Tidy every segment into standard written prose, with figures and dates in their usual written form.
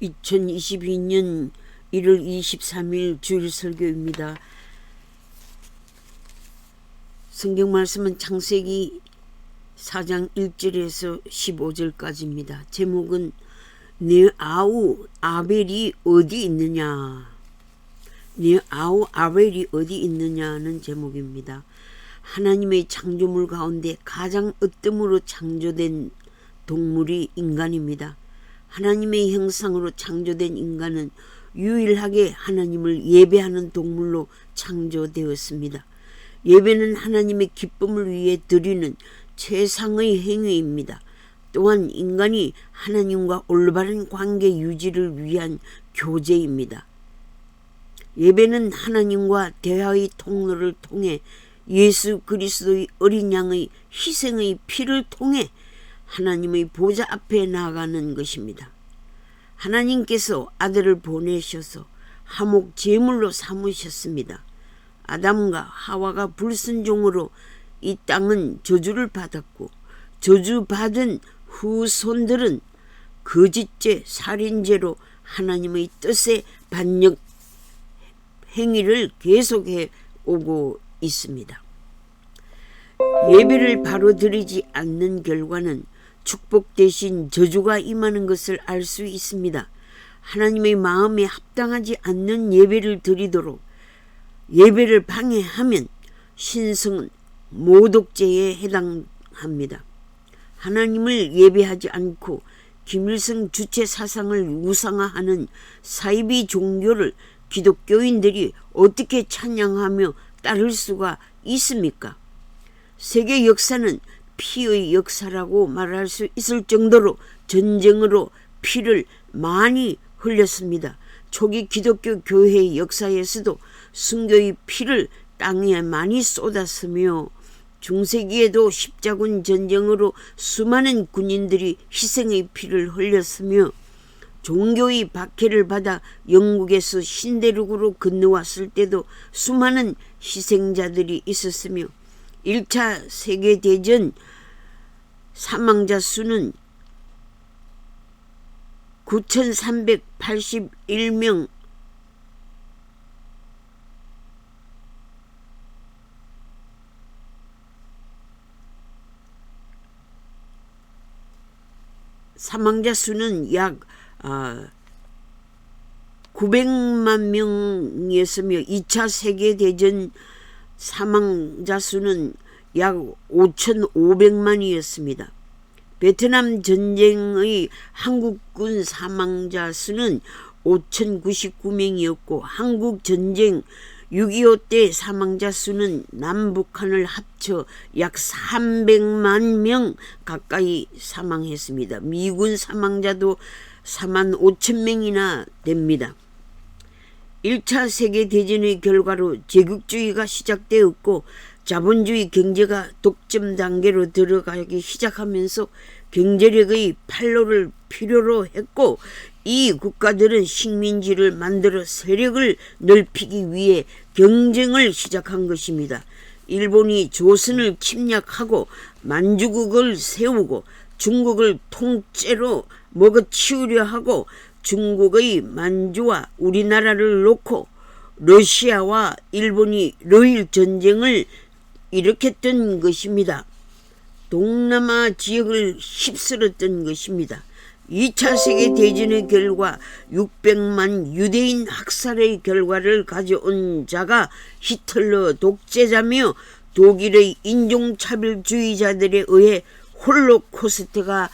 2022년 1월 23일 주일 설교입니다. 성경 말씀은 창세기 4장 1절에서 15절까지입니다. 제목은 네 아우 아벨이 어디 있느냐? 네 아우 아벨이 어디 있느냐는 제목입니다. 하나님의 창조물 가운데 가장 으뜸으로 창조된 동물이 인간입니다. 하나님의 형상으로 창조된 인간은 유일하게 하나님을 예배하는 동물로 창조되었습니다. 예배는 하나님의 기쁨을 위해 드리는 최상의 행위입니다. 또한 인간이 하나님과 올바른 관계 유지를 위한 교제입니다. 예배는 하나님과 대화의 통로를 통해 예수 그리스도의 어린 양의 희생의 피를 통해 하나님의 보좌 앞에 나아가는 것입니다. 하나님께서 아들을 보내셔서 화목 제물로 삼으셨습니다. 아담과 하와가 불순종으로 이 땅은 저주를 받았고 저주받은 후손들은 거짓죄, 살인죄로 하나님의 뜻에 반역 행위를 계속해 오고 있습니다. 예배를 바로 드리지 않는 결과는 축복 대신 저주가 임하는 것을 알 수 있습니다. 하나님의 마음에 합당하지 않는 예배를 드리도록 예배를 방해하면 신성은 모독죄에 해당합니다. 하나님을 예배하지 않고 김일성 주체 사상을 우상화하는 사이비 종교를 기독교인들이 어떻게 찬양하며 따를 수가 있습니까? 세계 역사는 피의 역사라고 말할 수 있을 정도로 전쟁으로 피를 많이 흘렸습니다. 초기 기독교 교회의 역사에서도 순교의 피를 땅에 많이 쏟았으며 중세기에도 십자군 전쟁으로 수많은 군인들이 희생의 피를 흘렸으며 종교의 박해를 받아 영국에서 신대륙으로 건너왔을 때도 수많은 희생자들이 있었으며 1차 세계대전 사망자 수는 9,381명, 사망자 수는 약 900만 명이었으며 2차 세계대전 사망자 수는 약 5,500만이었습니다. 베트남 전쟁의 한국군 사망자 수는 5,099명이었고 한국 전쟁 6.25 때 사망자 수는 남북한을 합쳐 약 300만 명 가까이 사망했습니다. 미군 사망자도 45,000명이나 됩니다. 1차 세계대전의 결과로 제국주의가 시작되었고 자본주의 경제가 독점 단계로 들어가기 시작하면서 경제력의 판로를 필요로 했고 이 국가들은 식민지를 만들어 세력을 넓히기 위해 경쟁을 시작한 것입니다. 일본이 조선을 침략하고 만주국을 세우고 중국을 통째로 먹어치우려 하고 중국의 만주와 우리나라를 놓고 러시아와 일본이 러일 전쟁을 일으켰던 것입니다. 동남아 지역을 휩쓸었던 것입니다. 2차 세계대전의 결과 600만 유대인 학살의 결과를 가져온 자가 히틀러 독재자며 독일의 인종차별주의자들에 의해 홀로코스트가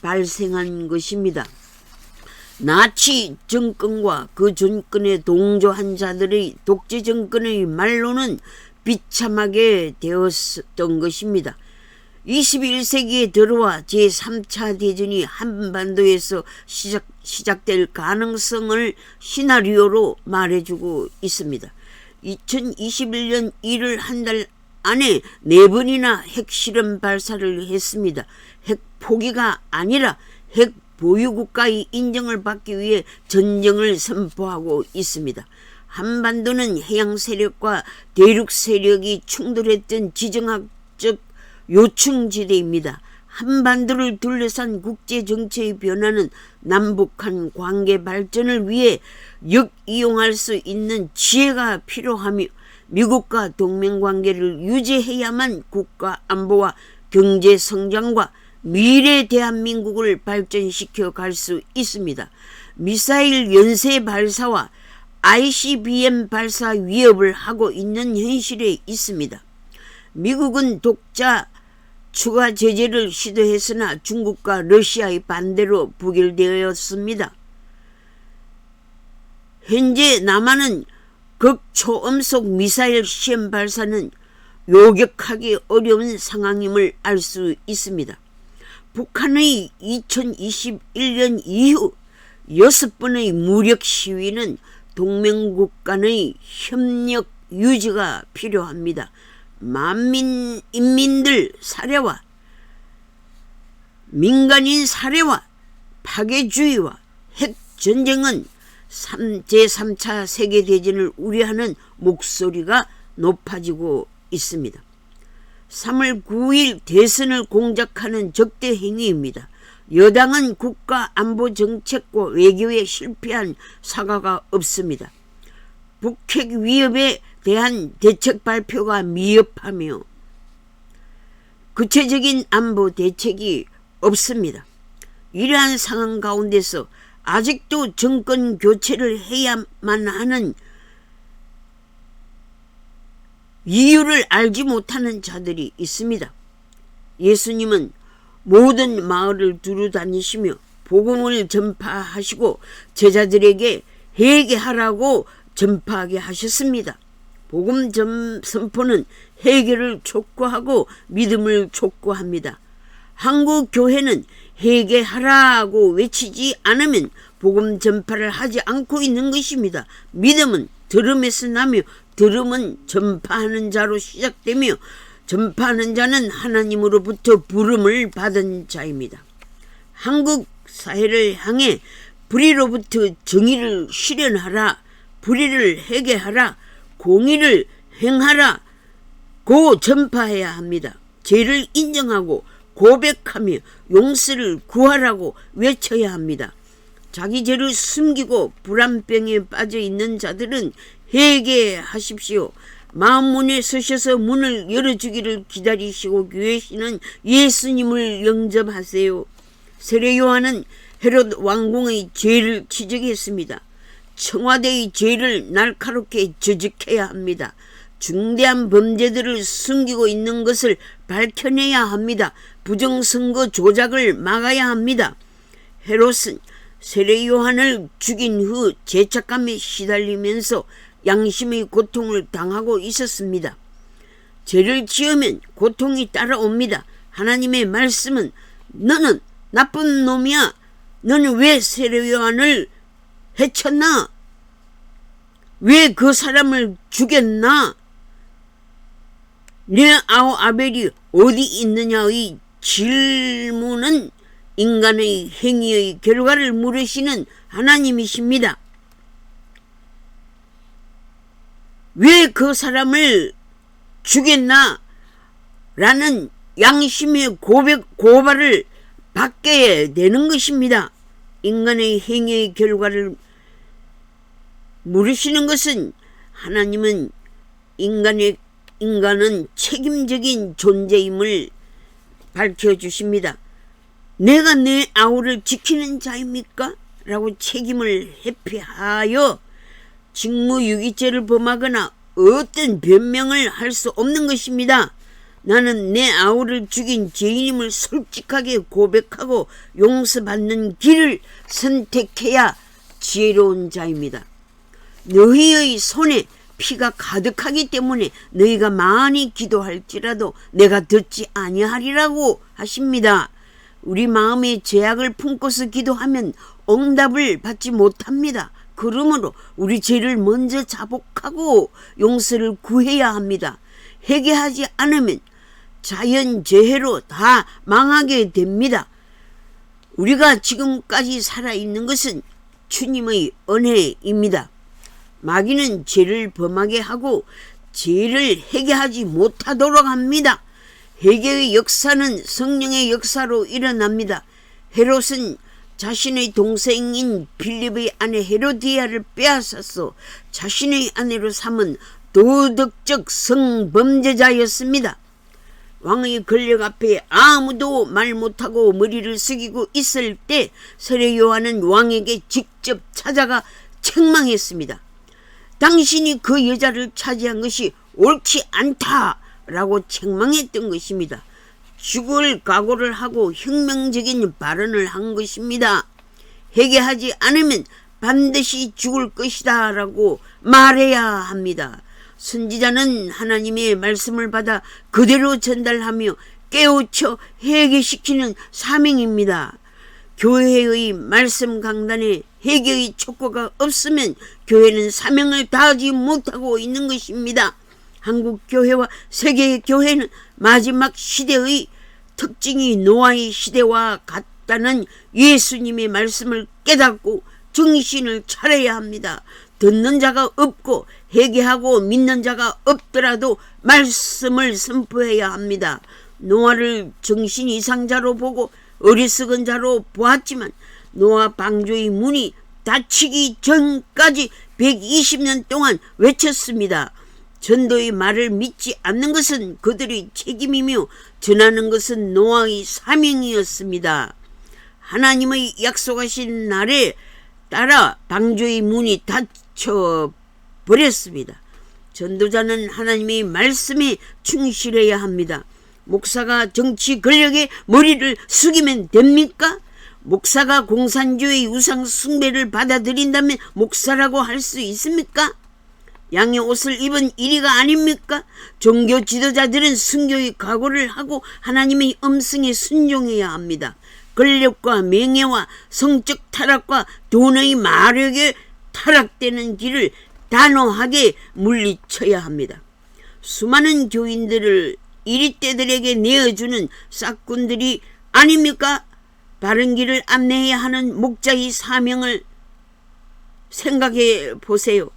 발생한 것입니다. 나치 정권과 그 정권에 동조한 자들의 독재 정권의 말로는 비참하게 되었던 것입니다. 21세기에 들어와 제3차 대전이 한반도에서 시작될 가능성을 시나리오로 말해주고 있습니다. 2021년 1월 한 달 안에 4번이나 핵실험 발사를 했습니다. 핵 포기가 아니라 핵 보유국가의 인정을 받기 위해 전쟁을 선포하고 있습니다. 한반도는 해양 세력과 대륙 세력이 충돌했던 지정학적 요충지대입니다. 한반도를 둘러싼 국제정치의 변화는 남북한 관계 발전을 위해 역이용할 수 있는 지혜가 필요하며 미국과 동맹관계를 유지해야만 국가 안보와 경제 성장과 미래 대한민국을 발전시켜 갈 수 있습니다. 미사일 연쇄 발사와 ICBM 발사 위협을 하고 있는 현실에 있습니다. 미국은 독자 추가 제재를 시도했으나 중국과 러시아의 반대로 부결되었습니다. 현재 남한은 극초음속 미사일 시험 발사는 요격하기 어려운 상황임을 알 수 있습니다. 북한의 2021년 이후 6번의 무력 시위는 동맹국 간의 협력 유지가 필요합니다. 인민들 살해와 민간인 살해와 파괴주의와 핵전쟁은 제3차 세계대전을 우려하는 목소리가 높아지고 있습니다. 3월 9일 대선을 공작하는 적대 행위입니다. 여당은 국가안보정책과 외교에 실패한 사과가 없습니다. 북핵 위협에 대한 대책 발표가 미흡하며 구체적인 안보 대책이 없습니다. 이러한 상황 가운데서 아직도 정권 교체를 해야만 하는 이유를 알지 못하는 자들이 있습니다. 예수님은 모든 마을을 두루 다니시며 복음을 전파하시고 제자들에게 회개하라고 전파하게 하셨습니다. 복음 선포는 회개를 촉구하고 믿음을 촉구합니다. 한국 교회는 회개하라고 외치지 않으면 복음 전파를 하지 않고 있는 것입니다. 믿음은 들음에서 나며 들음은 전파하는 자로 시작되며 전파하는 자는 하나님으로부터 부름을 받은 자입니다. 한국 사회를 향해 불의로부터 정의를 실현하라, 불의를 회개하라, 공의를 행하라 고 전파해야 합니다. 죄를 인정하고 고백하며 용서를 구하라고 외쳐야 합니다. 자기 죄를 숨기고 불안병에 빠져 있는 자들은 회개하십시오. 마음문에 서셔서 문을 열어주기를 기다리시고 계시는 예수님을 영접하세요. 세례 요한은 헤롯 왕궁의 죄를 지적했습니다. 청와대의 죄를 날카롭게 저직해야 합니다. 중대한 범죄들을 숨기고 있는 것을 밝혀내야 합니다. 부정선거 조작을 막아야 합니다. 헤롯은 세례 요한을 죽인 후 죄책감에 시달리면서 양심의 고통을 당하고 있었습니다. 죄를 지으면 고통이 따라옵니다. 하나님의 말씀은 너는 나쁜 놈이야. 너는 왜 세례 요한을 해쳤나? 왜 그 사람을 죽였나? 내 아우 아벨이 어디 있느냐의 질문은 인간의 행위의 결과를 물으시는 하나님이십니다. 왜 그 사람을 죽였나? 라는 양심의 고발을 받게 되는 것입니다. 인간의 행위의 결과를 물으시는 것은 하나님은 인간은 책임적인 존재임을 밝혀주십니다. 내가 내 아우를 지키는 자입니까? 라고 책임을 회피하여 직무유기죄를 범하거나 어떤 변명을 할 수 없는 것입니다. 나는 내 아우를 죽인 죄인임을 솔직하게 고백하고 용서받는 길을 선택해야 지혜로운 자입니다. 너희의 손에 피가 가득하기 때문에 너희가 많이 기도할지라도 내가 듣지 아니하리라고 하십니다. 우리 마음에 죄악을 품고서 기도하면 응답을 받지 못합니다. 그러므로 우리 죄를 먼저 자복하고 용서를 구해야 합니다. 회개하지 않으면 자연재해로 다 망하게 됩니다. 우리가 지금까지 살아있는 것은 주님의 은혜입니다. 마귀는 죄를 범하게 하고 죄를 회개하지 못하도록 합니다. 회개의 역사는 성령의 역사로 일어납니다. 헤롯은 자신의 동생인 빌립의 아내 헤로디아를 빼앗아서 자신의 아내로 삼은 도덕적 성범죄자였습니다. 왕의 권력 앞에 아무도 말 못하고 머리를 숙이고 있을 때 세례 요한은 왕에게 직접 찾아가 책망했습니다. 당신이 그 여자를 차지한 것이 옳지 않다라고 책망했던 것입니다. 죽을 각오를 하고 혁명적인 발언을 한 것입니다. 회개하지 않으면 반드시 죽을 것이다 라고 말해야 합니다. 선지자는 하나님의 말씀을 받아 그대로 전달하며 깨우쳐 회개시키는 사명입니다. 교회의 말씀 강단에 회개의 촉구가 없으면 교회는 사명을 다하지 못하고 있는 것입니다. 한국 교회와 세계의 교회는 마지막 시대의 특징이 노아의 시대와 같다는 예수님의 말씀을 깨닫고 정신을 차려야 합니다. 듣는 자가 없고 회개하고 믿는 자가 없더라도 말씀을 선포해야 합니다. 노아를 정신 이상자로 보고 어리석은 자로 보았지만 노아 방주의 문이 닫히기 전까지 120년 동안 외쳤습니다. 전도의 말을 믿지 않는 것은 그들의 책임이며 전하는 것은 노아의 사명이었습니다. 하나님의 약속하신 날에 따라 방주의 문이 닫혀버렸습니다. 전도자는 하나님의 말씀에 충실해야 합니다. 목사가 정치 권력에 머리를 숙이면 됩니까? 목사가 공산주의 우상 숭배를 받아들인다면 목사라고 할 수 있습니까? 양의 옷을 입은 일이가 아닙니까? 종교 지도자들은 순교의 각오를 하고 하나님의 음성에 순종해야 합니다. 권력과 명예와 성적 타락과 돈의 마력에 타락되는 길을 단호하게 물리쳐야 합니다. 수많은 교인들을 이리떼들에게 내어주는 싹군들이 아닙니까? 바른 길을 안내해야 하는 목자의 사명을 생각해 보세요.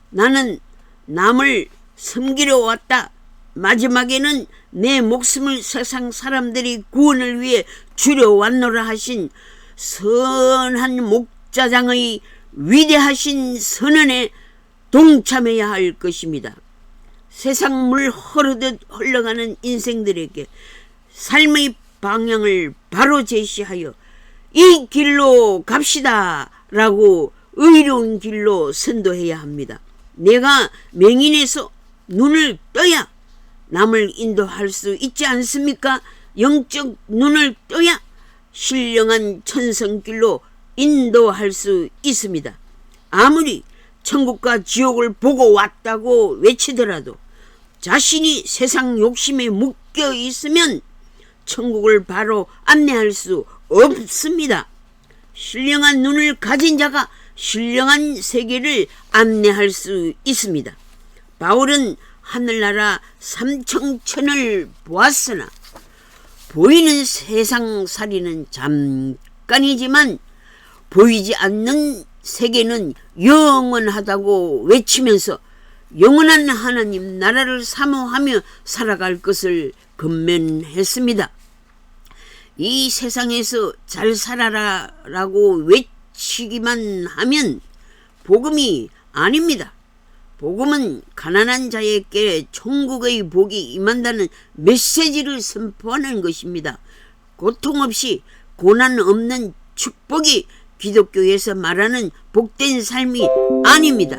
나는 남을 섬기러 왔다. 마지막에는 내 목숨을 세상 사람들이 구원을 위해 주려 왔노라 하신 선한 목자장의 위대하신 선언에 동참해야 할 것입니다. 세상 물 흐르듯 흘러가는 인생들에게 삶의 방향을 바로 제시하여 이 길로 갑시다 라고 의로운 길로 선도해야 합니다. 내가 맹인에서 눈을 떠야 남을 인도할 수 있지 않습니까? 영적 눈을 떠야 신령한 천성길로 인도할 수 있습니다. 아무리 천국과 지옥을 보고 왔다고 외치더라도 자신이 세상 욕심에 묶여 있으면 천국을 바로 안내할 수 없습니다. 신령한 눈을 가진 자가 신령한 세계를 안내할 수 있습니다. 바울은 하늘나라 삼청천을 보았으나 보이는 세상살이는 잠깐이지만 보이지 않는 세계는 영원하다고 외치면서 영원한 하나님 나라를 사모하며 살아갈 것을 권면했습니다. 이 세상에서 잘 살아라 라고 외치기만 하면 복음이 아닙니다. 복음은 가난한 자에게 천국의 복이 임한다는 메시지를 선포하는 것입니다. 고통 없이 고난 없는 축복이 기독교에서 말하는 복된 삶이 아닙니다.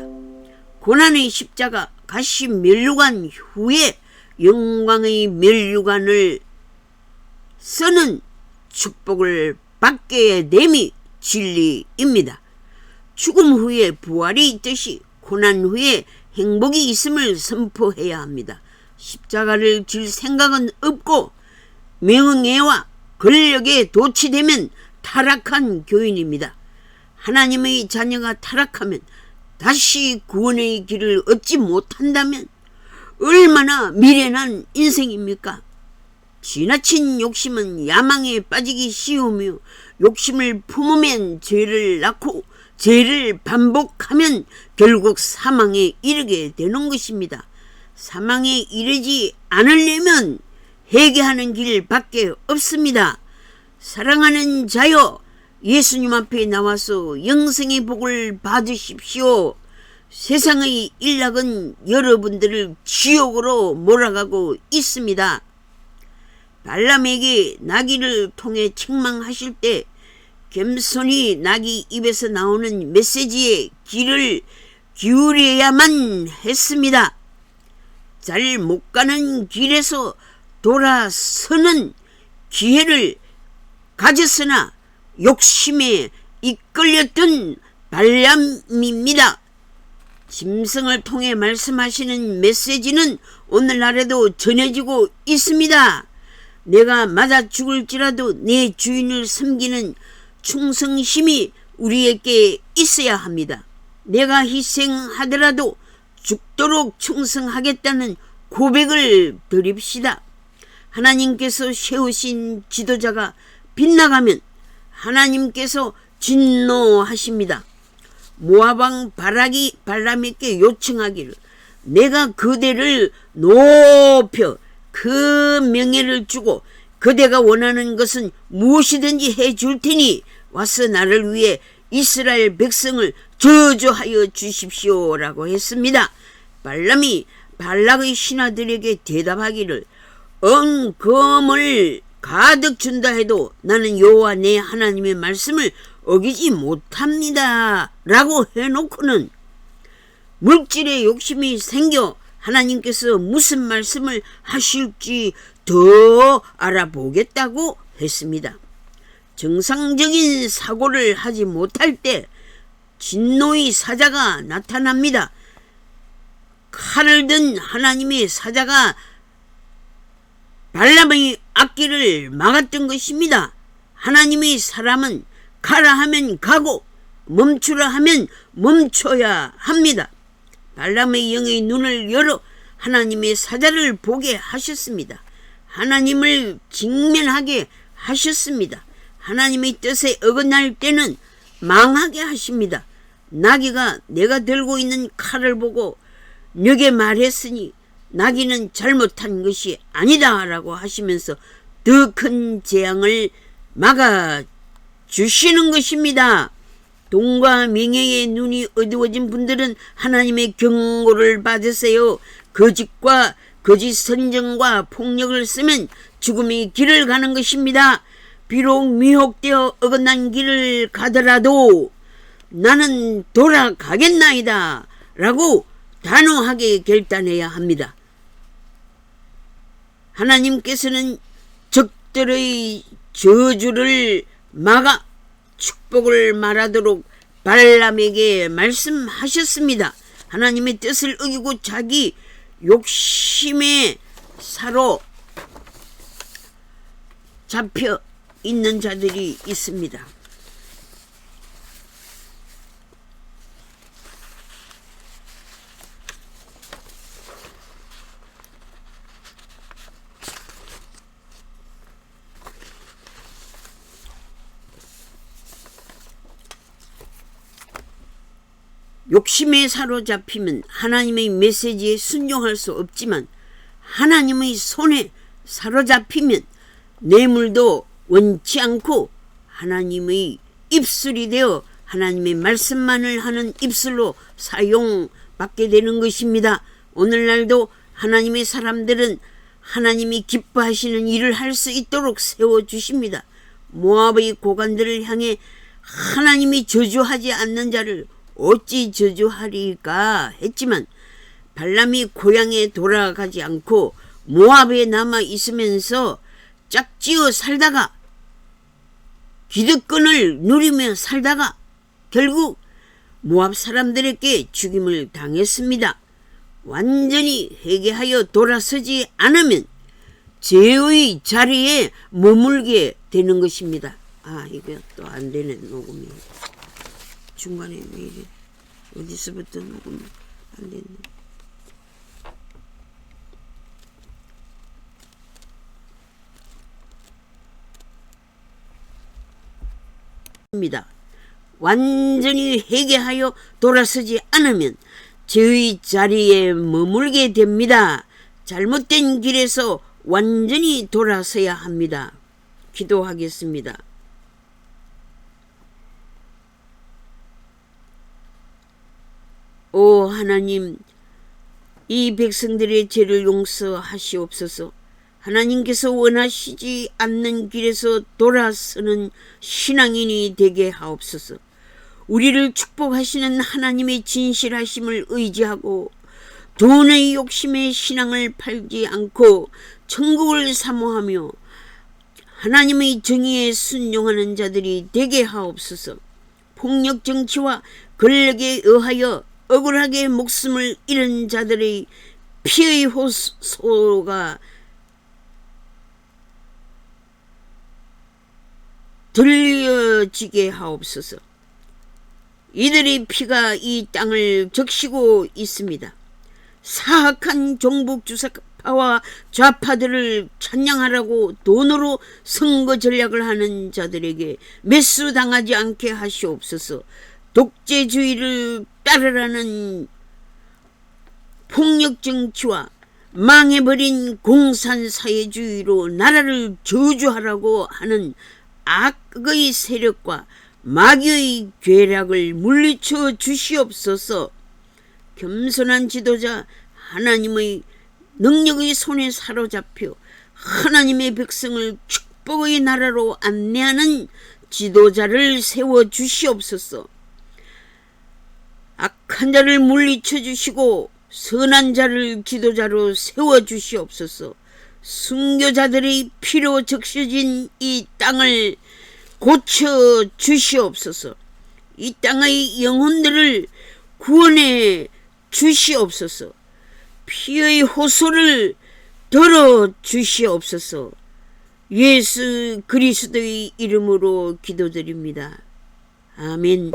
고난의 십자가 가시 면류관 후에 영광의 면류관을 쓰는 축복을 받게 됨이 진리입니다. 죽음 후에 부활이 있듯이 고난 후에 행복이 있음을 선포해야 합니다. 십자가를 질 생각은 없고 명예와 권력에 도취되면 타락한 교인입니다. 하나님의 자녀가 타락하면 다시 구원의 길을 얻지 못한다면 얼마나 미련한 인생입니까? 지나친 욕심은 야망에 빠지기 쉬우며 욕심을 품으면 죄를 낳고 죄를 반복하면 결국 사망에 이르게 되는 것입니다. 사망에 이르지 않으려면 회개하는 길밖에 없습니다. 사랑하는 자여, 예수님 앞에 나와서 영생의 복을 받으십시오. 세상의 일락은 여러분들을 지옥으로 몰아가고 있습니다. 발람에게 나귀를 통해 책망하실 때 겸손히 나귀 입에서 나오는 메시지에 귀를 기울여야만 했습니다. 잘 못 가는 길에서 돌아서는 기회를 가졌으나 욕심에 이끌렸던 발람입니다. 짐승을 통해 말씀하시는 메시지는 오늘날에도 전해지고 있습니다. 내가 맞아 죽을지라도 내 주인을 섬기는 충성심이 우리에게 있어야 합니다. 내가 희생하더라도 죽도록 충성하겠다는 고백을 드립시다. 하나님께서 세우신 지도자가 빗나가면 하나님께서 진노하십니다. 모압왕 바락이 발람에게 요청하기를 내가 그대를 높여 그 명예를 주고 그대가 원하는 것은 무엇이든지 해줄 테니 와서 나를 위해 이스라엘 백성을 저주하여 주십시오라고 했습니다. 발람이 발락의 신하들에게 대답하기를 언금을 가득 준다 해도 나는 여호와 내 하나님의 말씀을 어기지 못합니다 라고 해놓고는 물질에 욕심이 생겨 하나님께서 무슨 말씀을 하실지 더 알아보겠다고 했습니다. 정상적인 사고를 하지 못할 때 진노의 사자가 나타납니다. 칼을 든 하나님의 사자가 발람의 앞길을 막았던 것입니다. 하나님의 사람은 가라 하면 가고 멈추라 하면 멈춰야 합니다. 발람의 영의 눈을 열어 하나님의 사자를 보게 하셨습니다. 하나님을 직면하게 하셨습니다. 하나님의 뜻에 어긋날 때는 망하게 하십니다. 나귀가 내가 들고 있는 칼을 보고 내게 말했으니 나귀는 잘못한 것이 아니다 라고 하시면서 더 큰 재앙을 막아주시는 것입니다. 돈과 명예의 눈이 어두워진 분들은 하나님의 경고를 받으세요. 거짓과 거짓 선정과 폭력을 쓰면 죽음의 길을 가는 것입니다. 비록 미혹되어 어긋난 길을 가더라도 나는 돌아가겠나이다 라고 단호하게 결단해야 합니다. 하나님께서는 적들의 저주를 막아 축복을 말하도록 발람에게 말씀하셨습니다. 하나님의 뜻을 어기고 자기 욕심에 사로잡혀 있는 자들이 있습니다. 욕심에 사로잡히면 하나님의 메시지에 순종할 수 없지만 하나님의 손에 사로잡히면 뇌물도 원치 않고 하나님의 입술이 되어 하나님의 말씀만을 하는 입술로 사용받게 되는 것입니다. 오늘날도 하나님의 사람들은 하나님이 기뻐하시는 일을 할 수 있도록 세워주십니다. 모압의 고관들을 향해 하나님이 저주하지 않는 자를 어찌 저주하리까 했지만 발람이 고향에 돌아가지 않고 모압에 남아 있으면서 짝지어 살다가 기득권을 누리며 살다가 결국 모압 사람들에게 죽임을 당했습니다. 완전히 회개하여 돌아서지 않으면 죄의 자리에 머물게 되는 것입니다. 아, 이거 또 안 되네, 녹음이. 중간에 왜 이래? 어디서부터 녹음이 안 됐네. 완전히 회개하여 돌아서지 않으면 죄의 자리에 머물게 됩니다. 잘못된 길에서 완전히 돌아서야 합니다. 기도하겠습니다. 오 하나님, 이 백성들의 죄를 용서하시옵소서. 하나님께서 원하시지 않는 길에서 돌아서는 신앙인이 되게 하옵소서. 우리를 축복하시는 하나님의 진실하심을 의지하고 돈의 욕심에 신앙을 팔지 않고 천국을 사모하며 하나님의 정의에 순종하는 자들이 되게 하옵소서. 폭력 정치와 권력에 의하여 억울하게 목숨을 잃은 자들의 피의 호소가 들려지게 하옵소서. 이들의 피가 이 땅을 적시고 있습니다. 사악한 종북 주사파와 좌파들을 찬양하라고 돈으로 선거 전략을 하는 자들에게 매수당하지 않게 하시옵소서. 독재주의를 따르라는 폭력 정치와 망해버린 공산사회주의로 나라를 저주하라고 하는 악의 세력과 마귀의 괴락을 물리쳐 주시옵소서. 겸손한 지도자, 하나님의 능력의 손에 사로잡혀 하나님의 백성을 축복의 나라로 안내하는 지도자를 세워 주시옵소서. 악한 자를 물리쳐 주시고 선한 자를 지도자로 세워 주시옵소서. 순교자들의 피로 적셔진 이 땅을 고쳐 주시옵소서. 이 땅의 영혼들을 구원해 주시옵소서. 피의 호소를 들어 주시옵소서. 예수 그리스도의 이름으로 기도드립니다. 아멘.